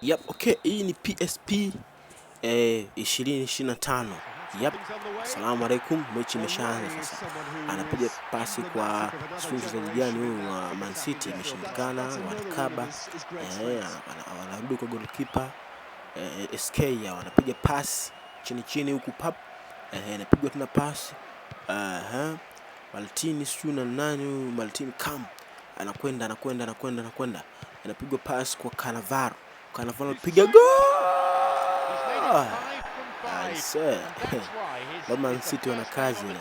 Yep, okay, hii ni PSP 2025. Yep. Assalamu alaikum, mechi imeshaanza sasa. Anapiga pasi kwa Sujani huyu wa Man City, imeshindikana, wanakaba. Wanarudi kwa goalkeeper SK ya wanapiga pasi chini huku pap. Anapigwa tena pasi. Maltini Suna nani huyu Maltini Kam. Anakwenda. Anapigwa pasi kwa Cannavaro piga goal. Man City wana kazi na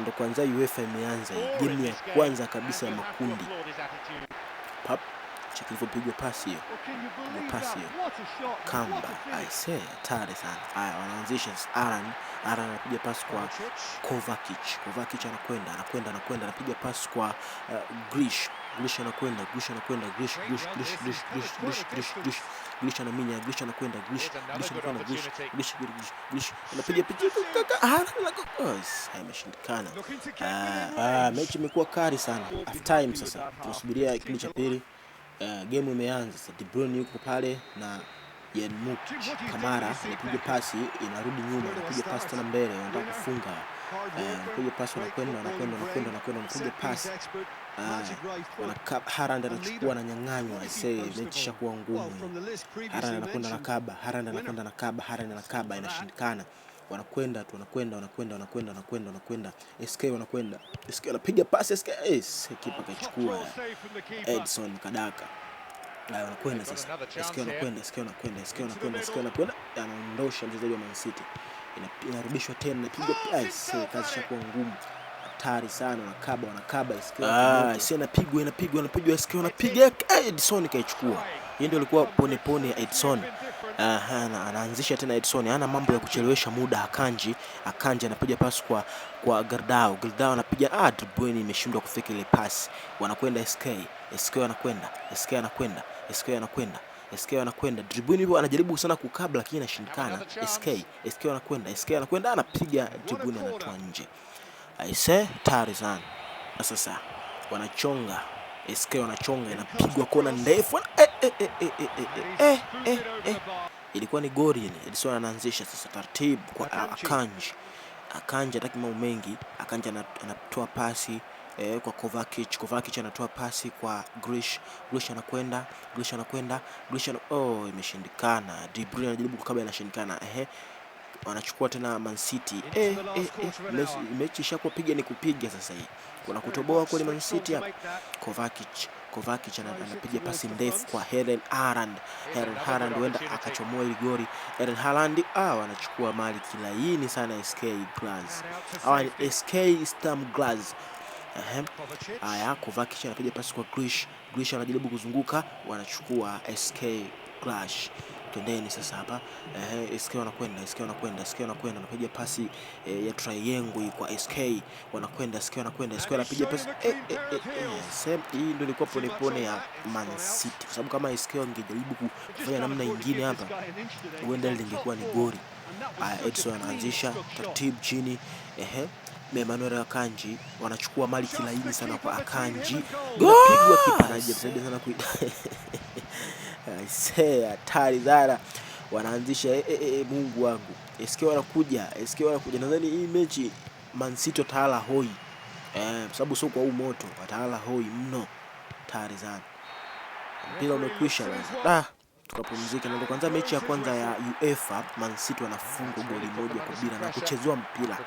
ndio kwanza UEFA imeanza game ya kwanza kabisa ya makundi. Pap chikilipigwa pasi hiyo. Kamba tare sana. Haya wanaanzisha Aran anapiga pasi kwa Kovacic anapiga pasi kwa Grish anakwenda anaminya anakwenda anapiga imeshindikana. Mechi imekuwa kali sana. Half time sasa tunasubiria kipindi cha pili. Game imeanza sasa. De Bruyne yuko pale na Yannick Kamara anapiga pasi inarudi nyuma, anapiga pasi tena mbele, anataka kufunga. Anapiga pasi anakwenda anapiga pasi. Haaland anachukua na nyang'anywa. Mechi ishakuwa ngumu. Haaland anakwenda nakaba inashindikana. Wanakwenda SK anapiga pasi SK kipa kachukua Edson Kadaka. Wanakwenda sasa SK anakwenda anaondosha mchezaji wa Man City, inarudishwa tena inapiga kazi ishakuwa ngumu, hatari sana. Wanakaba SK inapigwa SK anapiga Edson kaichukua. Hii ndio ilikuwa pone ya Edson. Anaanzisha tena Edson, hana mambo ya kuchelewesha muda. Akanji anapiga pasi kwa Gardao anapiga De Bruyne imeshindwa kufika ile pasi. Wanakwenda SK anakwenda De Bruyne hivyo anajaribu sana kukabla lakini inashindikana. SK anakwenda anapiga De Bruyne anatoa nje. Tari sana. Sasa wanachonga SK inapigwa kona ndefu. Ilikuwa ni goli ile. Edison anaanzisha sasa taratibu kwa Akanji hataki mambo mengi. Akanji anatoa pasi kwa Kovacic anatoa pasi kwa Grish anakwenda imeshindikana. De Bruyne anajaribu kukaba inashindikana. Wanachukua tena Man City. Mechi ishakuwa piga ni kupiga sasa hii. Kuna kutoboa kwa Man City hapa. Kovacic anapiga pasi ndefu kwa Erling Haaland huenda akachomoa ile goli. Erling Haaland wanachukua mali kilaini sana SK Glass. Ni SK Sturm Glass. Kovacic anapiga pasi kwa Grish anajaribu kuzunguka, wanachukua SK Glass. Twendeni sasa hapa. SK wanakwenda anapiga pasi ya triangle kwa SK wanakwenda SK anapiga pasi hii ndio ilikuwa pone ya Man City, kwa sababu kama SK wangejaribu kufanya namna nyingine hapa huenda lingekuwa ni goli. Edson anaanzisha taratibu chini. Emmanuel Akanji wanachukua mali kilaini sana kwa Akanji, inapigwa kipanaje msaidi sana hatari zara. Wanaanzisha Mungu wangu SK wanakuja nadhani hii mechi Man City watala hoi sababu sio kwa huu moto, watala hoi mno. Hatari sana. Mpira umekwisha basi. Tukapumzika. Ndio kwanza mechi ya kwanza ya UEFA Man City wanafungwa goli moja kwa bila na kuchezewa mpira.